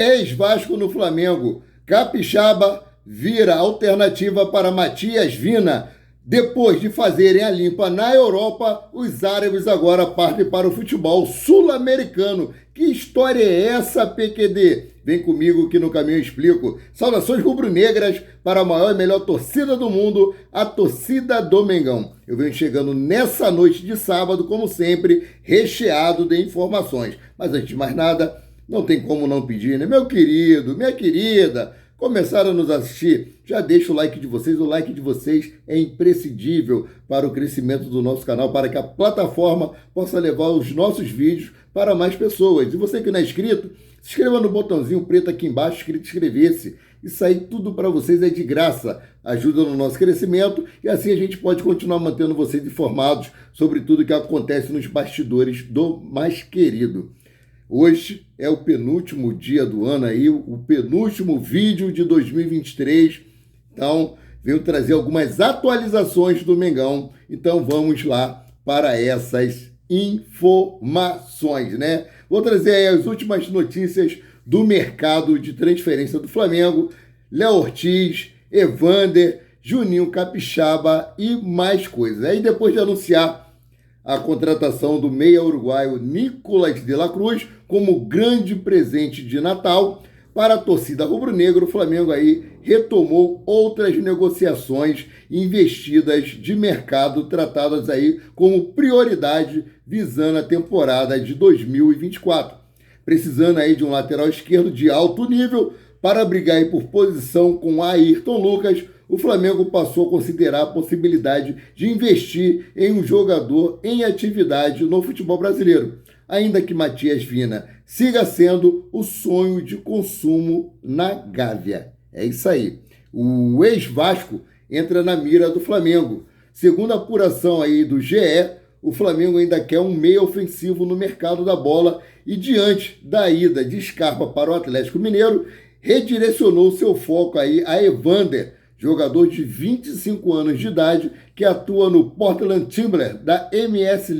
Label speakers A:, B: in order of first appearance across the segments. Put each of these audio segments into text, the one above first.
A: Ex-Vasco no Flamengo. Capixaba vira alternativa para Matias Vina. Depois de fazerem a limpa na Europa, os árabes agora partem para o futebol sul-americano. Que história é essa, PQD? Vem comigo que no caminho eu explico. Saudações rubro-negras para a maior e melhor torcida do mundo, a torcida do Mengão. Eu venho chegando nessa noite de sábado, como sempre, recheado de informações. Mas antes de mais nada, não tem como não pedir, né? Meu querido, minha querida, começaram a nos assistir, já deixa o like de vocês é imprescindível para o crescimento do nosso canal, para que a plataforma possa levar os nossos vídeos para mais pessoas. E você que não é inscrito, se inscreva no botãozinho preto aqui embaixo, escrito inscrever-se. Isso aí tudo para vocês é de graça, ajuda no nosso crescimento e assim a gente pode continuar mantendo vocês informados sobre tudo que acontece nos bastidores do mais querido. Hoje é o penúltimo dia do ano aí, o penúltimo vídeo de 2023. Então, venho trazer algumas atualizações do Mengão. Então, vamos lá para essas informações, né? Vou trazer aí as últimas notícias do mercado de transferência do Flamengo. Léo Ortiz, Evander, Juninho Capixaba e mais coisas. Aí, depois de anunciar a contratação do meia uruguaio Nicolás de la Cruz como grande presente de Natal para a torcida rubro-negra, o Flamengo aí retomou outras negociações investidas de mercado tratadas aí como prioridade visando a temporada de 2024. Precisando aí de um lateral esquerdo de alto nível para brigar aí por posição com Ayrton Lucas, o Flamengo passou a considerar a possibilidade de investir em um jogador em atividade no futebol brasileiro, ainda que Matias Vina siga sendo o sonho de consumo na Gávea. É isso aí. O ex-Vasco entra na mira do Flamengo. Segundo a apuração aí do GE, o Flamengo ainda quer um meia ofensivo no mercado da bola e diante da ida de Scarpa para o Atlético Mineiro, redirecionou seu foco aí a Evander, jogador de 25 anos de idade, que atua no Portland Timbers da MLS,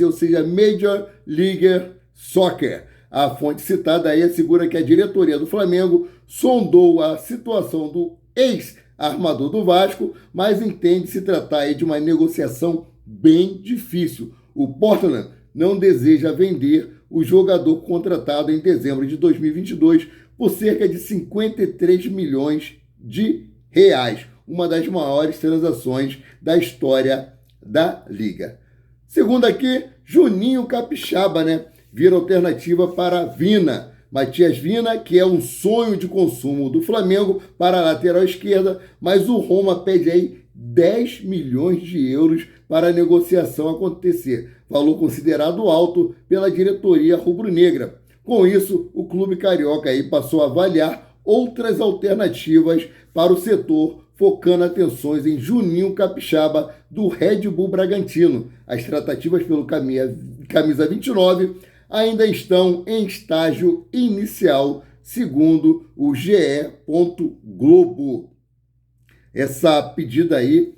A: ou seja, Major League Soccer. A fonte citada aí assegura que a diretoria do Flamengo sondou a situação do ex-armador do Vasco, mas entende se tratar aí de uma negociação bem difícil. O Portland não deseja vender o jogador contratado em dezembro de 2022 por cerca de 53 milhões de reais, uma das maiores transações da história da Liga. Segundo aqui, Juninho Capixaba, né, vira alternativa para Vina. Matias Vina, que é um sonho de consumo do Flamengo para a lateral esquerda, mas o Roma pede aí 10 milhões de euros para a negociação acontecer, valor considerado alto pela diretoria rubro-negra. Com isso, o clube carioca aí passou a avaliar outras alternativas para o setor, focando atenções em Juninho Capixaba do Red Bull Bragantino. As tratativas pelo camisa 29 ainda estão em estágio inicial, segundo o GE. Globo. Essa pedida aí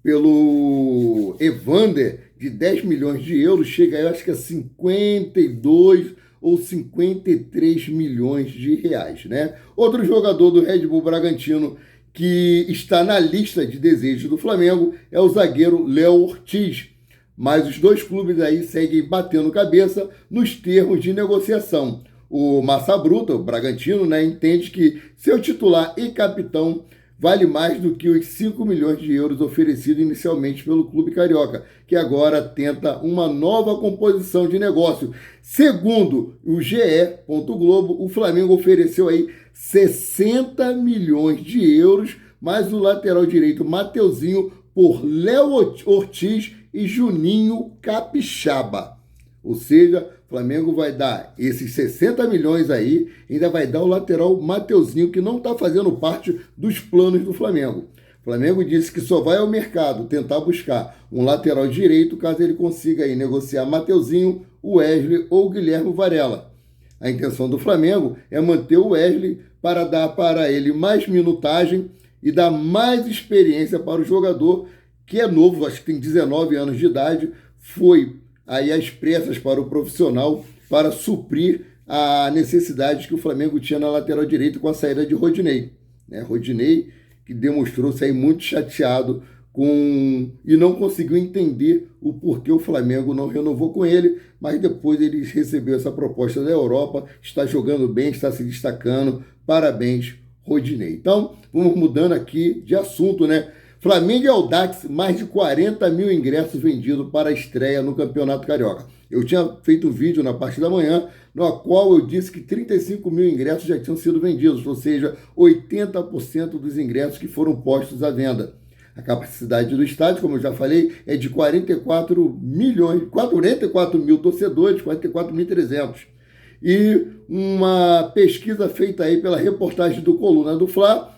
A: pelo Evander de 10 milhões de euros chega, eu acho que a 52 ou 53 milhões de reais, né? Outro jogador do Red Bull Bragantino que está na lista de desejos do Flamengo é o zagueiro Léo Ortiz, mas os dois clubes aí seguem batendo cabeça nos termos de negociação. O Massa Bruta, o Bragantino, né, entende que seu titular e capitão vale mais do que os 5 milhões de euros oferecidos inicialmente pelo clube carioca, que agora tenta uma nova composição de negócio. Segundo o GE. Globo, o Flamengo ofereceu aí 60 milhões de euros, mais o lateral direito Mateuzinho por Léo Ortiz e Juninho Capixaba. Ou seja, o Flamengo vai dar esses 60 milhões aí, ainda vai dar o lateral Mateuzinho, que não está fazendo parte dos planos do Flamengo. O Flamengo disse que só vai ao mercado tentar buscar um lateral direito caso ele consiga aí negociar Mateuzinho, Wesley ou Guilherme Varela. A intenção do Flamengo é manter o Wesley para dar para ele mais minutagem e dar mais experiência para o jogador, que é novo, acho que tem 19 anos de idade, foi aí às pressas para o profissional para suprir a necessidade que o Flamengo tinha na lateral direita com a saída de Rodinei, né? Rodinei, que demonstrou sair muito chateado e não conseguiu entender o porquê o Flamengo não renovou com ele, mas depois ele recebeu essa proposta da Europa, está jogando bem, está se destacando. Parabéns, Rodinei. Então, vamos mudando aqui de assunto, né? Flamengo e Audax, mais de 40 mil ingressos vendidos para a estreia no Campeonato Carioca. Eu tinha feito um vídeo na parte da manhã, no qual eu disse que 35 mil ingressos já tinham sido vendidos, ou seja, 80% dos ingressos que foram postos à venda. A capacidade do estádio, como eu já falei, é de 44 mil torcedores, 44.300. E uma pesquisa feita aí pela reportagem do Coluna do Fla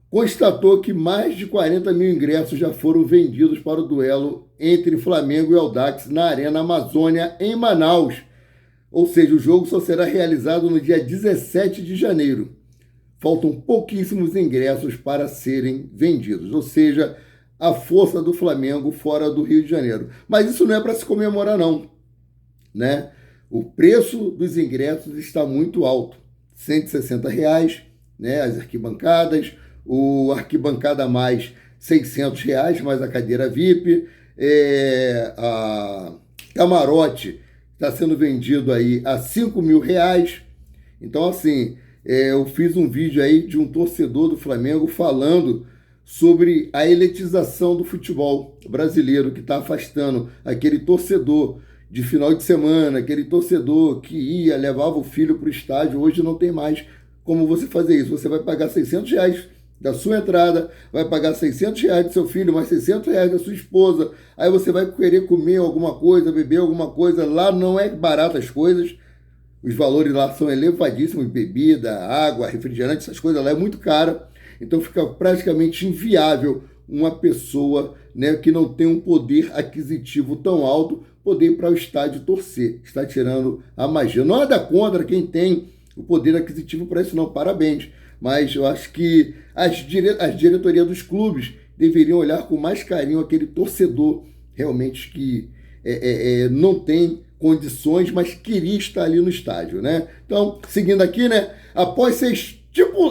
A: constatou que mais de 40 mil ingressos já foram vendidos para o duelo entre Flamengo e Audax na Arena Amazônia, em Manaus. Ou seja, o jogo só será realizado no dia 17 de janeiro. Faltam pouquíssimos ingressos para serem vendidos, ou seja, a força do Flamengo fora do Rio de Janeiro. Mas isso não é para se comemorar, não, né? O preço dos ingressos está muito alto, R$160, né? As arquibancadas, o arquibancada mais R$600, mais a cadeira VIP, a camarote está sendo vendido aí a R$5.000. Então, assim, eu fiz um vídeo aí de um torcedor do Flamengo falando sobre a elitização do futebol brasileiro, que está afastando aquele torcedor de final de semana, aquele torcedor que levava o filho para o estádio. Hoje não tem mais como você fazer isso. Você vai pagar R$600 da sua entrada, vai pagar R$600 do seu filho, mais R$600 da sua esposa. Aí você vai querer comer alguma coisa, beber alguma coisa. Lá não é barato as coisas. Os valores lá são elevadíssimos, bebida, água, refrigerante, essas coisas lá é muito cara. Então fica praticamente inviável uma pessoa, né, que não tem um poder aquisitivo tão alto poder ir para o estádio torcer. Está tirando a magia. Nada contra quem tem o poder aquisitivo para isso, não. Parabéns. Mas eu acho que as diretorias dos clubes deveriam olhar com mais carinho aquele torcedor realmente que não tem condições, mas queria estar ali no estádio, né? Então, seguindo aqui, né? Após ser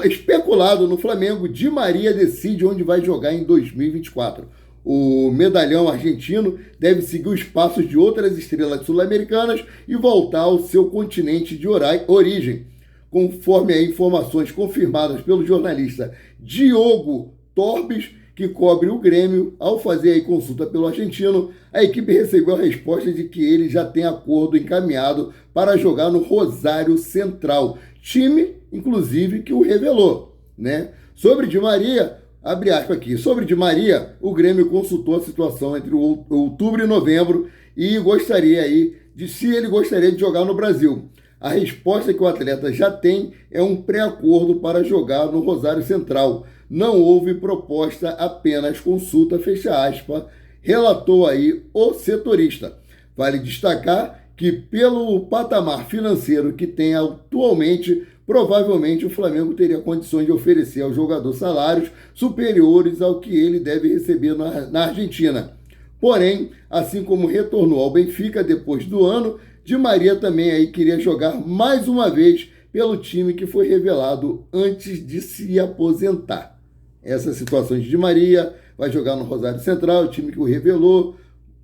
A: especulado no Flamengo, Di Maria decide onde vai jogar em 2024. O medalhão argentino deve seguir os passos de outras estrelas sul-americanas e voltar ao seu continente de origem, conforme as informações confirmadas pelo jornalista Diogo Torbes, que cobre o Grêmio. Ao fazer a consulta pelo argentino, a equipe recebeu a resposta de que ele já tem acordo encaminhado para jogar no Rosário Central, time, inclusive, que o revelou, né? Sobre Di Maria, abre aspas aqui, sobre Di Maria, o Grêmio consultou a situação entre outubro e novembro e gostaria aí se ele gostaria de jogar no Brasil. A resposta que o atleta já tem é um pré-acordo para jogar no Rosário Central. Não houve proposta, apenas consulta, fecha aspas, relatou aí o setorista. Vale destacar que pelo patamar financeiro que tem atualmente, provavelmente o Flamengo teria condições de oferecer ao jogador salários superiores ao que ele deve receber na Argentina. Porém, assim como retornou ao Benfica depois do ano, Di Maria também aí queria jogar mais uma vez pelo time que foi revelado antes de se aposentar. Essa situação de Di Maria, vai jogar no Rosário Central, o time que o revelou.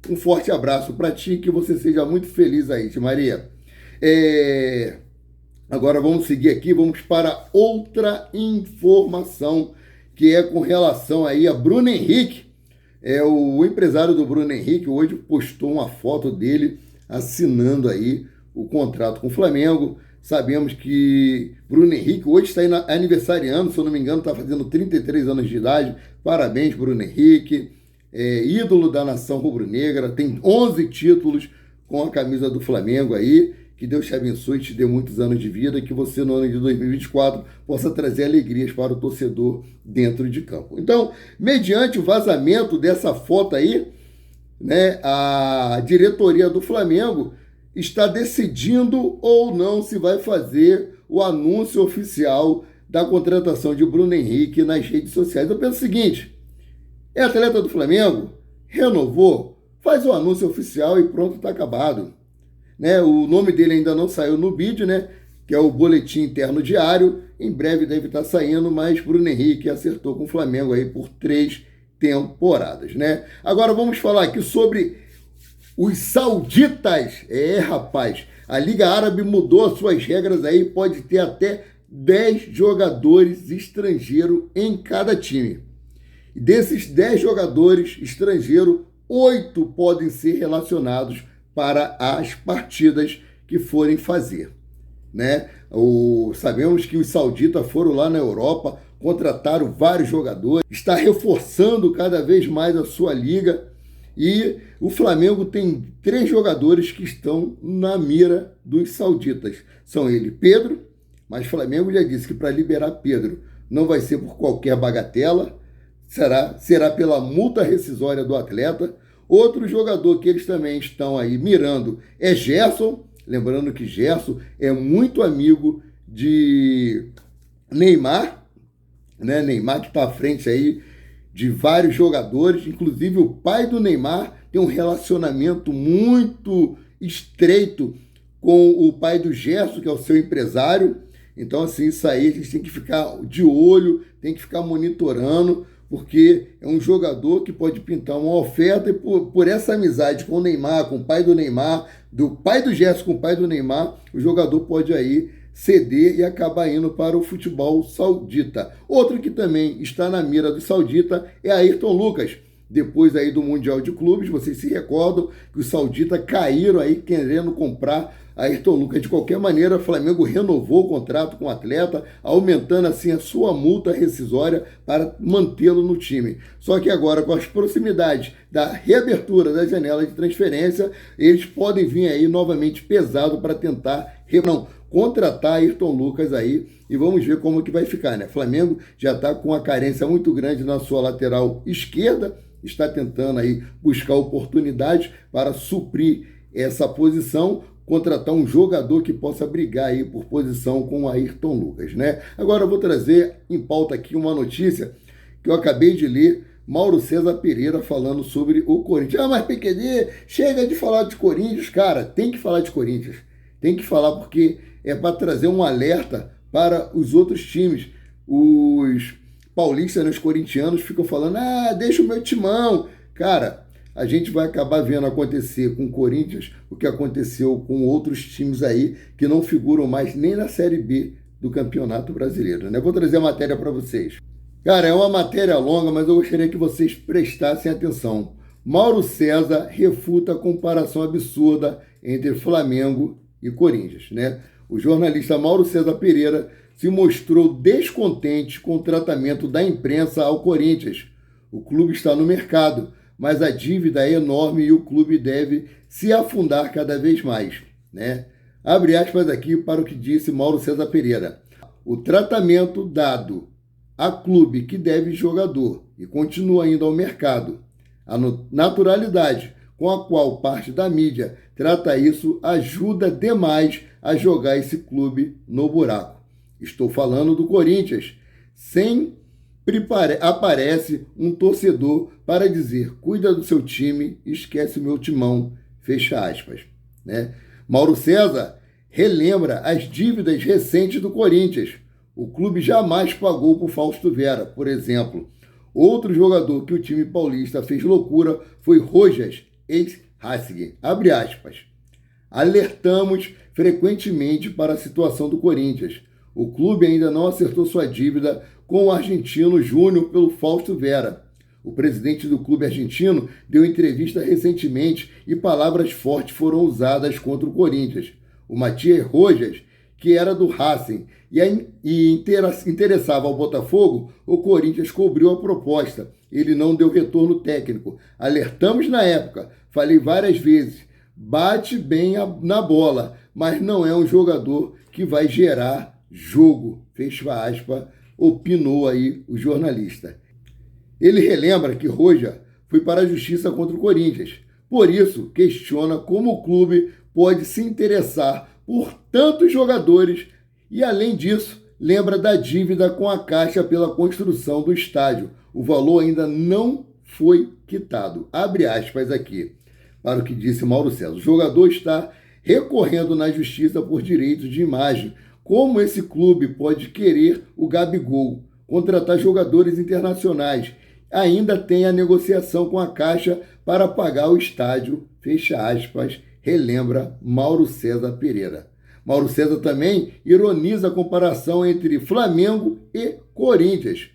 A: Um forte abraço para ti, que você seja muito feliz aí, Di Maria. Agora vamos seguir aqui, vamos para outra informação, que é com relação aí a Bruno Henrique. O empresário do Bruno Henrique hoje postou uma foto dele assinando aí o contrato com o Flamengo. Sabemos que Bruno Henrique hoje está aniversariando, se eu não me engano, está fazendo 33 anos de idade. Parabéns, Bruno Henrique, ídolo da nação rubro-negra, tem 11 títulos com a camisa do Flamengo aí. Que Deus te abençoe e te dê muitos anos de vida, que você no ano de 2024 possa trazer alegrias para o torcedor dentro de campo. Então, mediante o vazamento dessa foto aí, né, a diretoria do Flamengo está decidindo ou não se vai fazer o anúncio oficial da contratação de Bruno Henrique nas redes sociais. Eu penso o seguinte, é atleta do Flamengo, renovou, faz o anúncio oficial e pronto, está acabado. né? O nome dele ainda não saiu no vídeo, né? Que é o boletim interno diário. Em breve deve estar saindo, mas Bruno Henrique acertou com o Flamengo aí por 3 temporadas, né? Agora vamos falar aqui sobre os sauditas. Rapaz, a Liga Árabe mudou as suas regras aí, pode ter até 10 jogadores estrangeiros em cada time. E desses 10 jogadores estrangeiros, 8 podem ser relacionados para as partidas que forem fazer, né? Sabemos que os sauditas foram lá na Europa, contrataram vários jogadores, está reforçando cada vez mais a sua liga, e o Flamengo tem 3 jogadores que estão na mira dos sauditas. São ele, Pedro, mas o Flamengo já disse que para liberar Pedro não vai ser por qualquer bagatela, será pela multa rescisória do atleta. Outro jogador que eles também estão aí mirando é Gerson, lembrando que Gerson é muito amigo de Neymar, né? Neymar que está à frente aí de vários jogadores, inclusive o pai do Neymar tem um relacionamento muito estreito com o pai do Gerson, que é o seu empresário. Então, assim, isso aí a gente tem que ficar de olho, tem que ficar monitorando, porque é um jogador que pode pintar uma oferta e por essa amizade com o Neymar, com o pai do Neymar, do pai do Gerson com o pai do Neymar, o jogador pode aí ceder e acabar indo para o futebol saudita. Outro que também está na mira do saudita é Ayrton Lucas. Depois aí do Mundial de Clubes, vocês se recordam que os sauditas caíram aí querendo comprar Ayrton Lucas. De qualquer maneira, o Flamengo renovou o contrato com o atleta, aumentando assim a sua multa rescisória para mantê-lo no time. Só que agora, com as proximidades da reabertura da janela de transferência, eles podem vir aí novamente pesado para tentar contratar Ayrton Lucas aí, e vamos ver como que vai ficar, né? Flamengo já está com uma carência muito grande na sua lateral esquerda, está tentando aí buscar oportunidades para suprir essa posição, contratar um jogador que possa brigar aí por posição com o Ayrton Lucas, né? Agora eu vou trazer em pauta aqui uma notícia que eu acabei de ler, Mauro César Pereira falando sobre o Corinthians. Mas PQD, chega de falar de Corinthians, cara, tem que falar de Corinthians. Tem que falar porque é para trazer um alerta para os outros times. Os paulistas, né, os corintianos ficam falando, deixa o meu timão. Cara, a gente vai acabar vendo acontecer com o Corinthians o que aconteceu com outros times aí que não figuram mais nem na Série B do Campeonato Brasileiro, né? Vou trazer a matéria para vocês. Cara, é uma matéria longa, mas eu gostaria que vocês prestassem atenção. Mauro César refuta a comparação absurda entre Flamengo e Corinthians, né? O jornalista Mauro César Pereira se mostrou descontente com o tratamento da imprensa ao Corinthians. O clube está no mercado, mas a dívida é enorme e o clube deve se afundar cada vez mais, né? Abre aspas aqui para o que disse Mauro César Pereira. O tratamento dado a clube que deve jogador e continua indo ao mercado, a naturalidade com a qual parte da mídia trata isso ajuda demais a jogar esse clube no buraco. Estou falando do Corinthians. Sempre aparece um torcedor para dizer, cuida do seu time, esquece o meu timão, fecha aspas, né? Mauro César relembra as dívidas recentes do Corinthians. O clube jamais pagou por Fausto Vera, por exemplo. Outro jogador que o time paulista fez loucura foi Rojas, ex-Racing. Abre aspas. Alertamos frequentemente para a situação do Corinthians. O clube ainda não acertou sua dívida com o argentino Júnior pelo Fausto Vera. O presidente do clube argentino deu entrevista recentemente e palavras fortes foram usadas contra o Corinthians. O Matias Rojas, que era do Racing e interessava ao Botafogo, o Corinthians cobriu a proposta. Ele não deu retorno técnico. Alertamos na época, falei várias vezes, bate bem na bola, mas não é um jogador que vai gerar jogo, fecha aspas, opinou aí o jornalista. Ele relembra que Rojas foi para a justiça contra o Corinthians. Por isso, questiona como o clube pode se interessar por tantos jogadores e, além disso, lembra da dívida com a Caixa pela construção do estádio. O valor ainda não foi quitado. Abre aspas aqui para o que disse Mauro César. O jogador está recorrendo na justiça por direitos de imagem. Como esse clube pode querer o Gabigol, contratar jogadores internacionais? Ainda tem a negociação com a Caixa para pagar o estádio, fecha aspas, relembra Mauro César Pereira. Mauro César também ironiza a comparação entre Flamengo e Corinthians.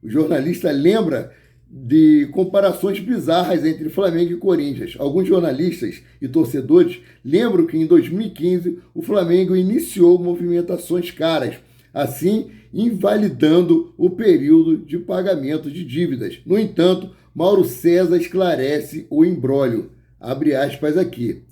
A: O jornalista lembra de comparações bizarras entre Flamengo e Corinthians. Alguns jornalistas e torcedores lembram que em 2015 o Flamengo iniciou movimentações caras, assim invalidando o período de pagamento de dívidas. No entanto, Mauro César esclarece o imbróglio. Abre aspas aqui.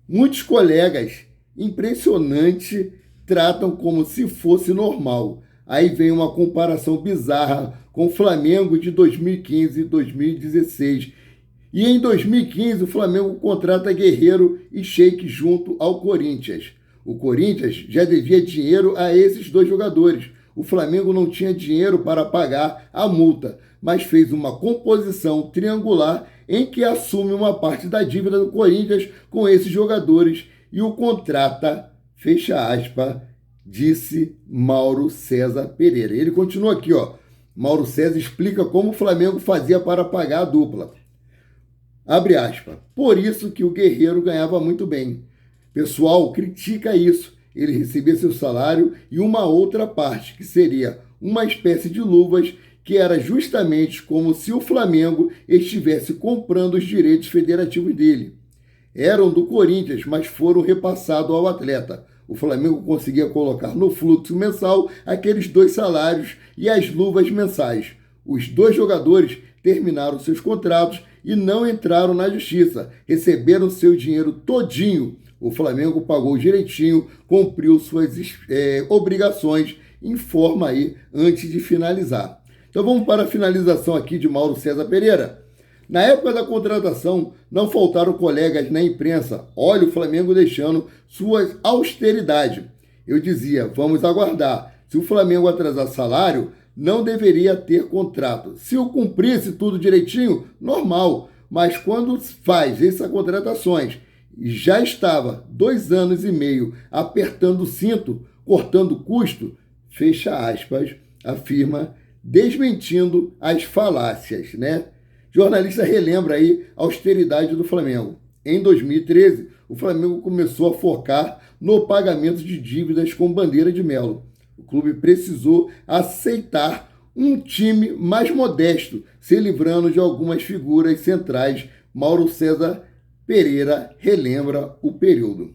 A: Muitos colegas, impressionante, tratam como se fosse normal. Aí vem uma comparação bizarra com o Flamengo de 2015 e 2016. E em 2015 o Flamengo contrata Guerreiro e Sheik junto ao Corinthians. O Corinthians já devia dinheiro a esses dois jogadores. O Flamengo não tinha dinheiro para pagar a multa, mas fez uma composição triangular em que assume uma parte da dívida do Corinthians com esses jogadores e o contrata, fecha aspas, disse Mauro César Pereira. Ele continua aqui, ó. Mauro César explica como o Flamengo fazia para pagar a dupla. Abre aspas. Por isso que o Guerreiro ganhava muito bem. Pessoal critica isso. Ele recebia seu salário e uma outra parte, que seria uma espécie de luvas, que era justamente como se o Flamengo estivesse comprando os direitos federativos dele. Eram do Corinthians, mas foram repassados ao atleta. O Flamengo conseguia colocar no fluxo mensal aqueles dois salários e as luvas mensais. Os dois jogadores terminaram seus contratos e não entraram na justiça. Receberam seu dinheiro todinho. O Flamengo pagou direitinho, cumpriu suas obrigações, informa aí antes de finalizar. Então vamos para a finalização aqui de Mauro César Pereira. Na época da contratação, não faltaram colegas na imprensa. Olha o Flamengo deixando sua austeridade. Eu dizia, vamos aguardar. Se o Flamengo atrasar salário, não deveria ter contrato. Se eu cumprisse tudo direitinho, normal. Mas quando faz essas contratações, já estava 2 anos e meio apertando o cinto, cortando custo, fecha aspas, afirma, desmentindo as falácias, né? Jornalista relembra aí a austeridade do Flamengo. Em 2013, o Flamengo começou a focar no pagamento de dívidas com Bandeira de Melo. O clube precisou aceitar um time mais modesto, se livrando de algumas figuras centrais. Mauro César Pereira relembra o período.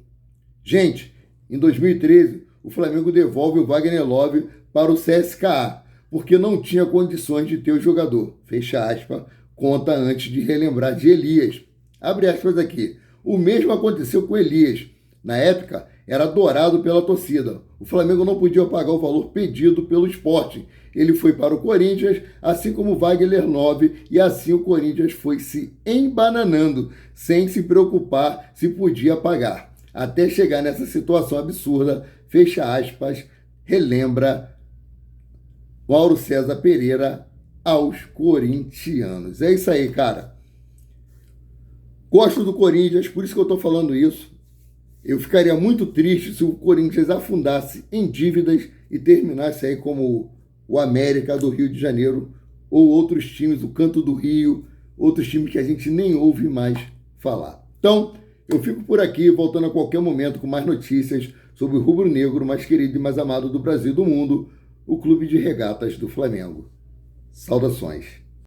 A: Gente, em 2013, o Flamengo devolve o Wagner Love para o CSKA, porque não tinha condições de ter o jogador. Fecha aspas, conta antes de relembrar de Elias. Abre aspas aqui. O mesmo aconteceu com Elias. Na época, era adorado pela torcida. O Flamengo não podia pagar o valor pedido pelo Sporting. Ele foi para o Corinthians, assim como o Wagner Love, e assim o Corinthians foi se embananando, sem se preocupar se podia pagar. Até chegar nessa situação absurda, fecha aspas, relembra Mauro César Pereira aos corintianos. É isso aí, cara. Gosto do Corinthians, por isso que eu estou falando isso. Eu ficaria muito triste se o Corinthians afundasse em dívidas e terminasse aí como o América do Rio de Janeiro ou outros times, o Canto do Rio, outros times que a gente nem ouve mais falar. Então, eu fico por aqui, voltando a qualquer momento com mais notícias sobre o rubro-negro mais querido e mais amado do Brasil e do mundo, o Clube de Regatas do Flamengo. Saudações.